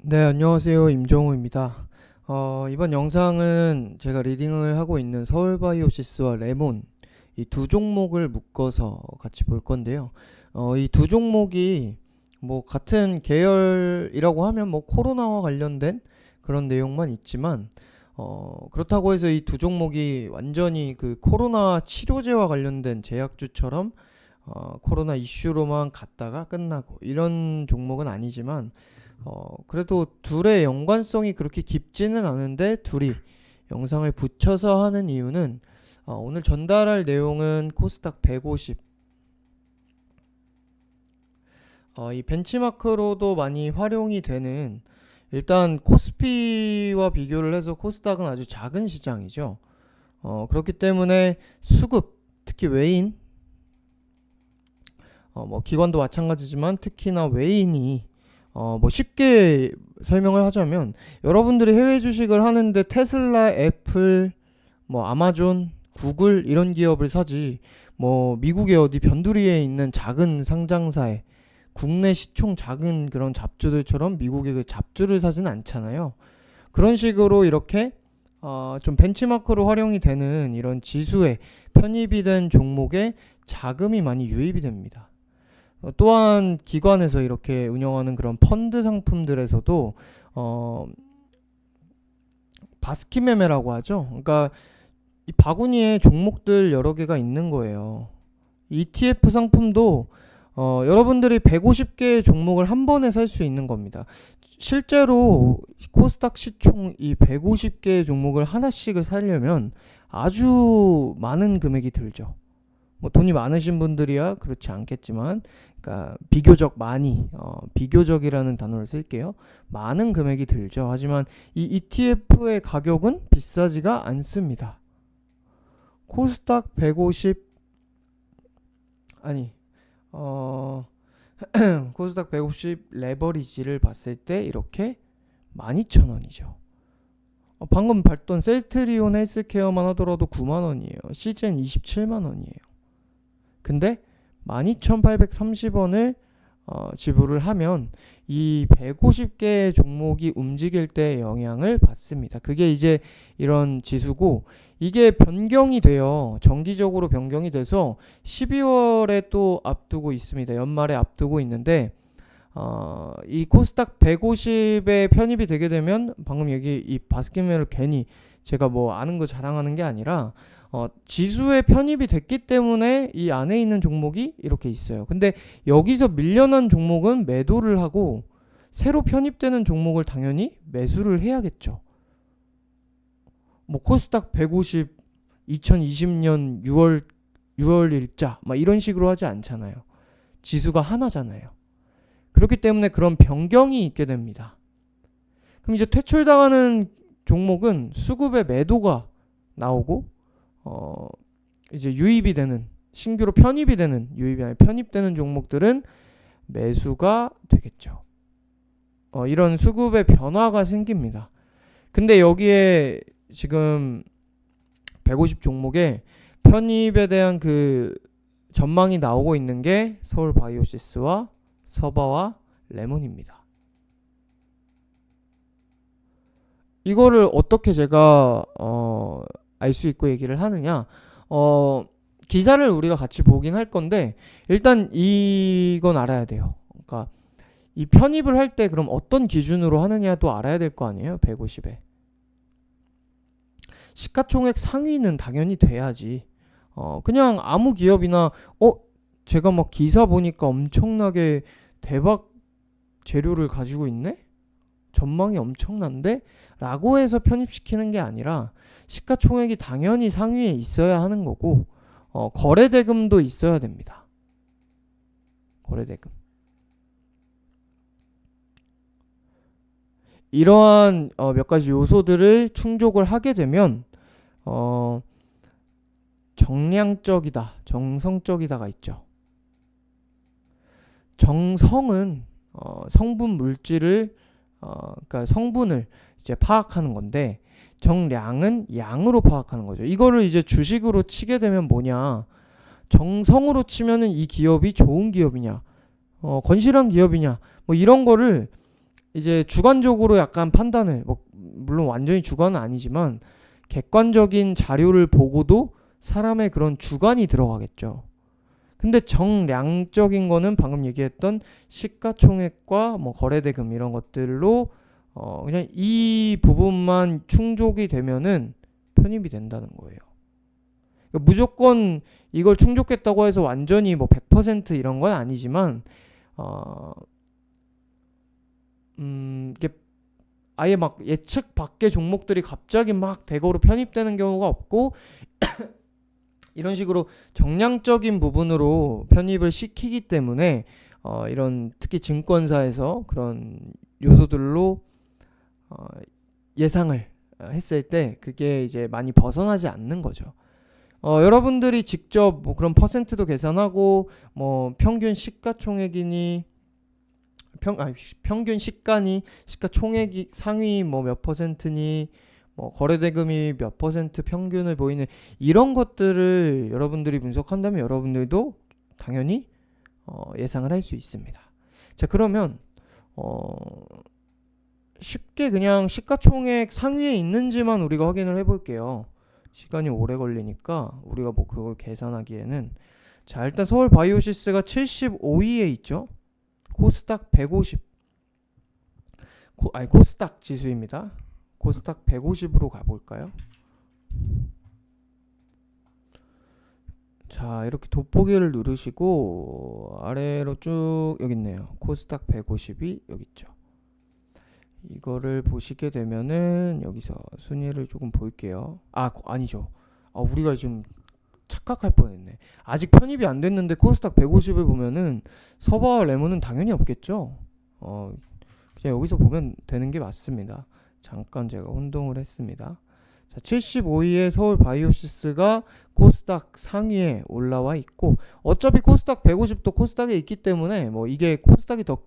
네, 안녕하세요. 임정우입니다. 이번 영상은 제가 리딩을 하고 있는 서울바이오시스와 레몬 이 두 종목을 묶어서 같이 볼 건데요. 이 두 종목이 뭐 같은 계열이라고 하면 뭐 코로나와 관련된 그런 내용만 있지만 그렇다고 해서 이 두 종목이 완전히 그 코로나 치료제와 관련된 제약주처럼 코로나 이슈로만 갔다가 끝나고 이런 종목은 아니지만 그래도 둘의 연관성이 그렇게 깊지는 않은데 둘이 영상을 붙여서 하는 이유는 오늘 전달할 내용은 코스닥 150 이 벤치마크로도 많이 활용이 되는 일단 코스피와 비교를 해서 코스닥은 아주 작은 시장이죠. 그렇기 때문에 수급 특히 외인 뭐 기관도 마찬가지지만 특히나 외인이 뭐 쉽게 설명을 하자면 여러분들이 해외 주식을 하는데 테슬라, 애플, 뭐 아마존, 구글 이런 기업을 사지 뭐 미국의 어디 변두리에 있는 작은 상장사에 국내 시총 작은 그런 잡주들처럼 미국의 그 잡주를 사진 않잖아요. 그런 식으로 이렇게 좀 벤치마크로 활용이 되는 이런 지수에 편입이 된 종목에 자금이 많이 유입이 됩니다. 또한 기관에서 이렇게 운영하는 그런 펀드 상품들에서도 바스켓 매매라고 하죠. 그러니까 이 바구니에 종목들 여러 개가 있는 거예요. ETF 상품도 여러분들이 150개의 종목을 한 번에 살 수 있는 겁니다. 실제로 코스닥 시총 이 150개의 종목을 하나씩을 사려면 아주 많은 금액이 들죠. 뭐 돈이 많으신 분들이야 그렇지 않겠지만, 그러니까 비교적 많이, 비교적이라는 단어를 쓸게요. 많은 금액이 들죠. 하지만 이 ETF의 가격은 비싸지가 않습니다. 코스닥 150 아니 코스닥 150 레버리지를 봤을 때 이렇게 12,000원이죠. 방금 봤던 셀트리온 헬스케어만 하더라도 9만원이에요. 시젠 27만원이에요. 근데 12,830원을 지불을 하면 이 150개의 종목이 움직일 때 영향을 받습니다. 그게 이제 이런 지수고, 이게 변경이 돼요. 정기적으로 변경이 돼서 12월에 또 앞두고 있습니다. 연말에 앞두고 있는데 이 코스닥 150에 편입이 되게 되면, 방금 여기 이 바스켓매를 괜히 제가 뭐 아는 거 자랑하는 게 아니라 지수에 편입이 됐기 때문에 이 안에 있는 종목이 이렇게 있어요. 근데 여기서 밀려난 종목은 매도를 하고 새로 편입되는 종목을 당연히 매수를 해야겠죠. 뭐 코스닥 150 2020년 6월 일자 막 이런 식으로 하지 않잖아요. 지수가 하나잖아요. 그렇기 때문에 그런 변경이 있게 됩니다. 그럼 이제 퇴출당하는 종목은 수급에 매도가 나오고 이제 유입이 되는, 신규로 편입이 되는, 유입이 아니라 편입되는 종목들은 매수가 되겠죠. 이런 수급의 변화가 생깁니다. 근데 여기에 지금 150 종목에 편입에 대한 그 전망이 나오고 있는 게 서울바이오시스와 서바와 레몬입니다. 이거를 어떻게 제가 알 수 있고 얘기를 하느냐, 기사를 우리가 같이 보긴 할 건데 일단 이건 알아야 돼요. 그러니까 이 편입을 할 때 그럼 어떤 기준으로 하느냐도 알아야 될 거 아니에요. 150에 시가총액 상위는 당연히 돼야지. 그냥 아무 기업이나 제가 막 기사 보니까 엄청나게 대박 재료를 가지고 있네? 전망이 엄청난데? 라고 해서 편입시키는 게 아니라 시가총액이 당연히 상위에 있어야 하는 거고, 거래대금도 있어야 됩니다. 거래대금. 이러한 몇 가지 요소들을 충족을 하게 되면 정량적이다, 정성적이다가 있죠. 정성은 성분 물질을 그러니까 성분을 이제 파악하는 건데, 정량은 양으로 파악하는 거죠. 이거를 이제 주식으로 치게 되면 뭐냐, 정성으로 치면은 이 기업이 좋은 기업이냐, 건실한 기업이냐, 뭐 이런 거를 이제 주관적으로 약간 판단을, 뭐 물론 완전히 주관은 아니지만 객관적인 자료를 보고도 사람의 그런 주관이 들어가겠죠. 근데 정량적인 거는 방금 얘기했던 시가총액과 뭐 거래대금 이런 것들로 그냥 이 부분만 충족이 되면은 편입이 된다는 거예요. 그러니까 무조건 이걸 충족했다고 해서 완전히 뭐 100% 이런 건 아니지만 이게 아예 막 예측 밖의 종목들이 갑자기 막 대거로 편입되는 경우가 없고 이런 식으로 정량적인 부분으로 편입을 시키기 때문에 이런 특히 증권사에서 그런 요소들로 예상을 했을 때 그게 이제 많이 벗어나지 않는 거죠. 여러분들이 직접 뭐 그런 퍼센트도 계산하고 뭐 평균 시가총액이니 평균 시가니 시가총액이 상위 뭐 몇 퍼센트니 뭐 거래대금이 몇 퍼센트 평균을 보이는 이런 것들을 여러분들이 분석한다면 여러분들도 당연히 예상을 할 수 있습니다. 자, 그러면 쉽게 그냥 시가총액 상위에 있는지만 우리가 확인을 해볼게요. 시간이 오래 걸리니까 우리가 뭐 그걸 계산하기에는, 자, 일단 서울 바이오시스가 75위에 있죠. 코스닥 150 코스닥 지수입니다. 코스닥 150으로 가볼까요? 자, 이렇게 돋보기를 누르시고 아래로 쭉 여기 있네요. 코스닥 150이 여기 있죠. 이거를 보시게 되면은 여기서 순위를 조금 볼게요. 아니죠. 우리가 지금 착각할 뻔했네. 아직 편입이 안 됐는데 코스닥 150을 보면은 서바와 레몬은 당연히 없겠죠. 그냥 여기서 보면 되는 게 맞습니다. 잠깐 제가 혼동을 했습니다. 자, 75위에 서울 바이오시스가 코스닥 상위에 올라와 있고, 어차피 코스닥 150도 코스닥에 있기 때문에 뭐 이게 코스닥이 더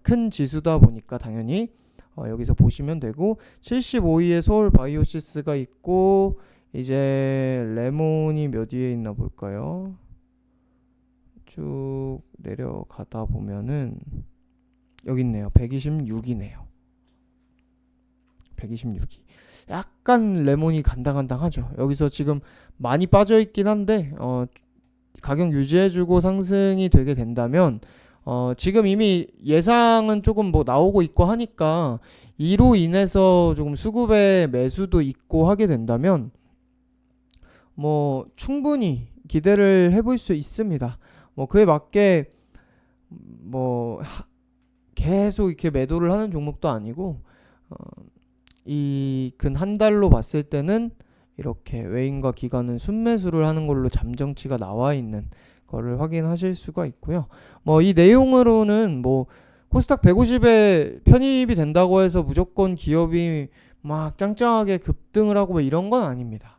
큰 지수다 보니까 당연히 여기서 보시면 되고, 75위에 서울 바이오시스가 있고, 이제 레몬이 몇 위에 있나 볼까요? 쭉 내려가다 보면은 여기 있네요. 126이네요. 126위. 약간 레몬이 간당간당하죠. 여기서 지금 많이 빠져있긴 한데 가격 유지해주고 상승이 되게 된다면 지금 이미 예상은 조금 뭐 나오고 있고 하니까 이로 인해서 조금 수급의 매수도 있고 하게 된다면 뭐 충분히 기대를 해볼 수 있습니다. 뭐 그에 맞게 뭐 계속 이렇게 매도를 하는 종목도 아니고 이 근 한 달로 봤을 때는 이렇게 외인과 기관은 순매수를 하는 걸로 잠정치가 나와 있는 거를 확인하실 수가 있고요. 뭐 이 내용으로는 뭐 코스닥 150에 편입이 된다고 해서 무조건 기업이 막 짱짱하게 급등을 하고 뭐 이런 건 아닙니다.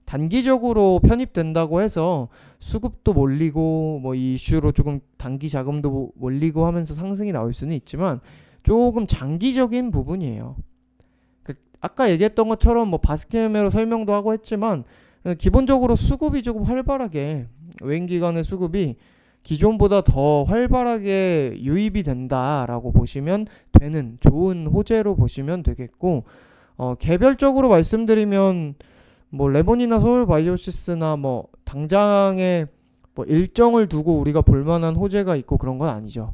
단기적으로 편입된다고 해서 수급도 몰리고 뭐 이 이슈로 조금 단기 자금도 몰리고 하면서 상승이 나올 수는 있지만 조금 장기적인 부분이에요. 아까 얘기했던 것처럼 뭐 바스켓매로 설명도 하고 했지만 기본적으로 수급이 조금 활발하게, 외인기관의 수급이 기존보다 더 활발하게 유입이 된다라고 보시면 되는 좋은 호재로 보시면 되겠고, 개별적으로 말씀드리면 뭐 레몬이나 서울 바이오시스나 뭐 당장에 뭐 일정을 두고 우리가 볼만한 호재가 있고 그런 건 아니죠.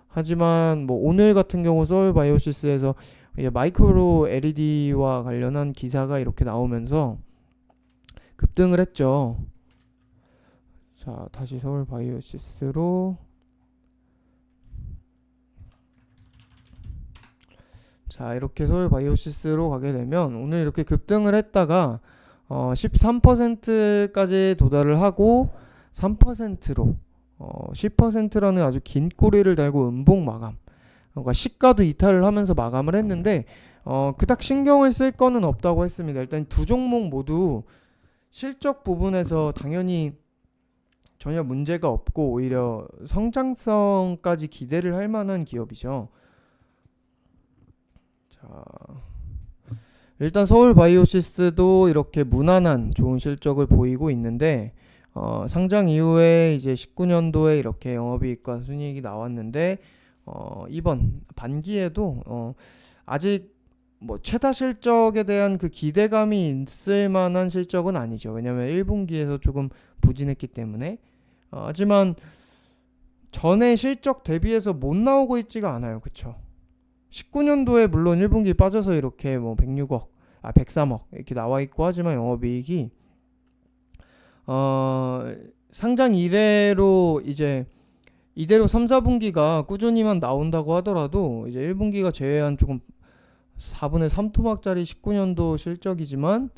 하지만 뭐 오늘 같은 경우 서울 바이오시스에서 마이크로 LED와 관련한 기사가 이렇게 나오면서 급등을 했죠. 자, 다시 서울 바이오시스로, 자, 이렇게 서울 바이오시스로 가게 되면 오늘 이렇게 급등을 했다가 13%까지 도달을 하고 3%로 10%라는 아주 긴 꼬리를 달고 음봉 마감, 그러니까 시가도 이탈을 하면서 마감을 했는데 그닥 신경을 쓸 거는 없다고 했습니다. 일단 두 종목 모두 실적 부분에서 당연히 전혀 문제가 없고 오히려 성장성까지 기대를 할 만한 기업이죠. 자, 일단 서울 바이오시스도 이렇게 무난한 좋은 실적을 보이고 있는데 상장 이후에 이제 19년도에 이렇게 영업이익과 순이익이 나왔는데 이번 반기에도 아직 뭐 최다 실적에 대한 그 기대감이 있을 만한 실적은 아니죠. 왜냐면 1분기에서 조금 부진했기 때문에. 하지만 전에 실적 대비해서 못 나오고 있지가 않아요. 그쵸? 19년도에 물론 1분기 빠져서 이렇게 뭐 106억, 103억 이렇게 나와 있고 하지만 영업이익이 상장 이래로 이제 이대로 3, 4분기가 꾸준히만 나온다고 하더라도 이제 1분기가 제외한 조금 4분의 3토막짜리 19년도 실적이지만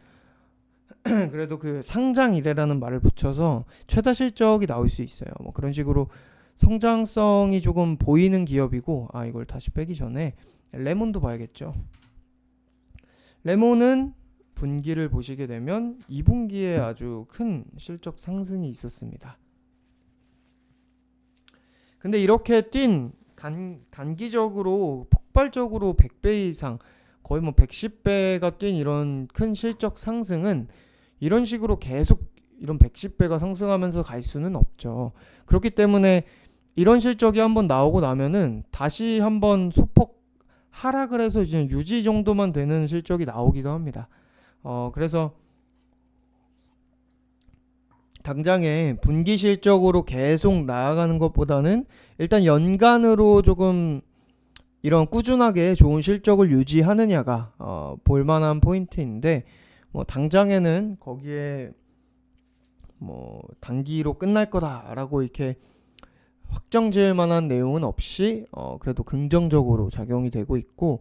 그래도 그 상장 이래라는 말을 붙여서 최다 실적이 나올 수 있어요. 뭐 그런 식으로 성장성이 조금 보이는 기업이고, 이걸 다시 빼기 전에 레몬도 봐야겠죠. 레몬은 분기를 보시게 되면 2분기에 아주 큰 실적 상승이 있었습니다. 근데 이렇게 뛴 단기적으로 폭발적으로 100배 이상 거의 뭐 110배가 뛴 이런 큰 실적 상승은 이런 식으로 계속 이런 110배가 상승하면서 갈 수는 없죠. 그렇기 때문에 이런 실적이 한번 나오고 나면은 다시 한번 소폭 하락을 해서 이제 유지 정도만 되는 실적이 나오기도 합니다. 그래서 당장에 분기 실적으로 계속 나아가는 것보다는 일단 연간으로 조금 이런 꾸준하게 좋은 실적을 유지하느냐가 볼만한 포인트인데, 뭐 당장에는 거기에 뭐 단기로 끝날 거다라고 이렇게 확정 지을 만한 내용은 없이 그래도 긍정적으로 작용이 되고 있고,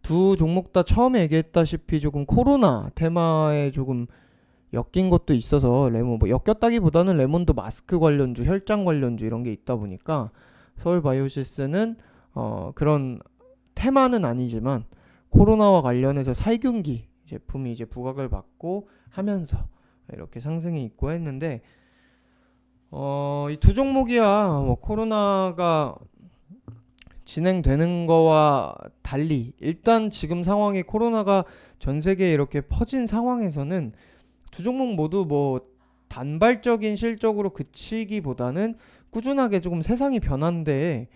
두 종목 다 처음에 얘기했다시피 조금 코로나 테마에 조금 엮인 것도 있어서 레몬 뭐 엮였다기보다는 레몬도 마스크 관련주, 혈장 관련주 이런 게 있다 보니까 서울바이오시스는 그런 테마는 아니지만 코로나와 관련해서 살균기 제품이 이제 부각을 받고 하면서 이렇게 상승이 있고 했는데, 이 두 종목이야 뭐 코로나가 진행되는 거와 달리 일단 지금 상황이 코로나가 전 세계에 이렇게 퍼진 상황에서는 두 종목 모두 뭐 단발적인 실적으로 그치기보다는 꾸준하게 조금 세상이 변한데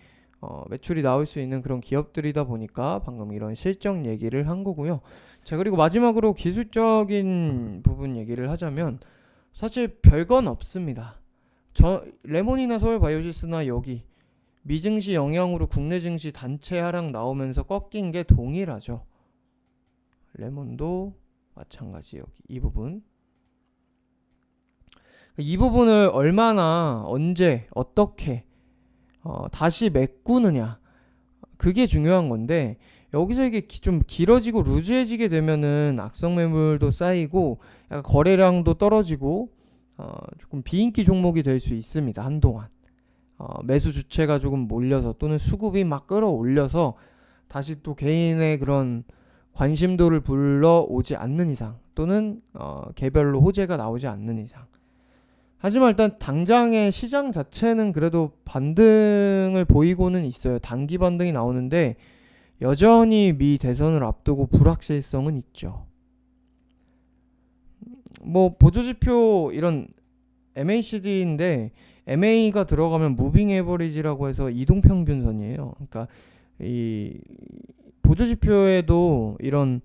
매출이 나올 수 있는 그런 기업들이다 보니까 방금 이런 실적 얘기를 한 거고요. 자, 그리고 마지막으로 기술적인 부분 얘기를 하자면 사실 별건 없습니다. 레몬이나 서울바이오시스나 여기 미증시 영향으로 국내 증시 단체 하락 나오면서 꺾인 게 동일하죠. 레몬도 마찬가지. 여기 이 부분을 얼마나 언제 어떻게 다시 메꾸느냐, 그게 중요한 건데, 여기서 이게 좀 길어지고 루즈해지게 되면은 악성 매물도 쌓이고 약간 거래량도 떨어지고 조금 비인기 종목이 될 수 있습니다. 한동안 매수 주체가 조금 몰려서 또는 수급이 막 끌어올려서 다시 또 개인의 그런 관심도를 불러오지 않는 이상, 또는 개별로 호재가 나오지 않는 이상. 하지만 일단 당장의 시장 자체는 그래도 반등을 보이고는 있어요. 단기 반등이 나오는데 여전히 미 대선을 앞두고 불확실성은 있죠. 뭐 보조지표 이런 MACD인데, MA가 들어가면 무빙 에버리지라고 해서 이동평균선이에요. 그러니까 이 보조지표에도 이런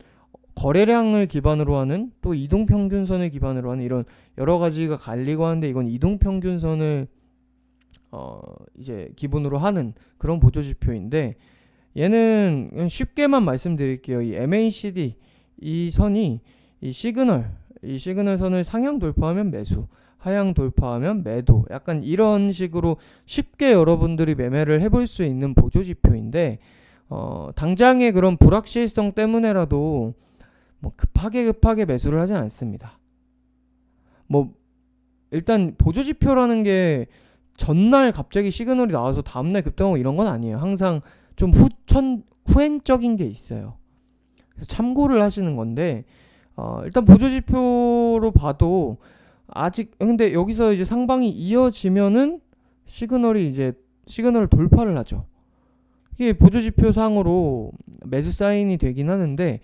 거래량을 기반으로 하는, 또 이동평균선을 기반으로 하는 이런 여러 가지가 갈리고 하는데, 이건 이동평균선을 이제 기본으로 하는 그런 보조지표인데, 얘는 쉽게만 말씀드릴게요. 이 MACD 이 선이 이 시그널 선을 상향 돌파하면 매수, 하향 돌파하면 매도, 약간 이런 식으로 쉽게 여러분들이 매매를 해볼 수 있는 보조지표인데, 당장의 그런 불확실성 때문에라도 뭐 급하게 매수를 하진 않습니다. 뭐 일단 보조지표라는 게 전날 갑자기 시그널이 나와서 다음날 급등하고 이런 건 아니에요. 항상 좀 후행적인 게 있어요. 그래서 참고를 하시는 건데, 일단 보조지표로 봐도 아직, 근데 여기서 이제 상방이 이어지면은 시그널을 돌파를 하죠. 이게 보조지표 상으로 매수 사인이 되긴 하는데,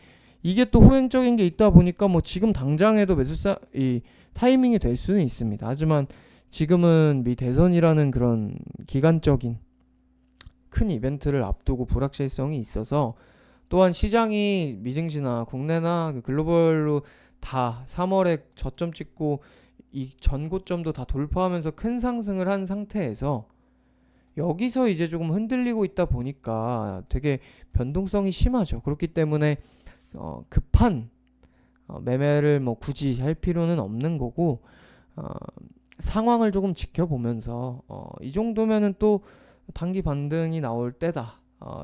이게 또 후행적인 게 있다 보니까 뭐 지금 당장에도 이 타이밍이 될 수는 있습니다. 하지만 지금은 미 대선이라는 그런 기간적인 큰 이벤트를 앞두고 불확실성이 있어서, 또한 시장이 미증시나 국내나 그 글로벌로 다 3월에 저점 찍고 이 전고점도 다 돌파하면서 큰 상승을 한 상태에서 여기서 이제 조금 흔들리고 있다 보니까 되게 변동성이 심하죠. 그렇기 때문에 급한 매매를 뭐 굳이 할 필요는 없는 거고, 상황을 조금 지켜보면서 이 정도면은 또 단기 반등이 나올 때다,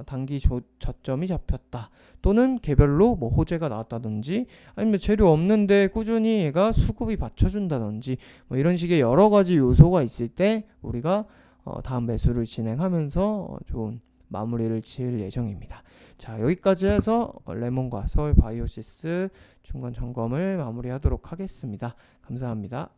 단기 저점이 잡혔다, 또는 개별로 뭐 호재가 나왔다든지, 아니면 재료 없는데 꾸준히 얘가 수급이 받쳐준다든지, 뭐 이런 식의 여러 가지 요소가 있을 때 우리가 다음 매수를 진행하면서 좋은 마무리를 지을 예정입니다. 자, 여기까지 해서 레몬과 서울 바이오시스 중간 점검을 마무리하도록 하겠습니다. 감사합니다.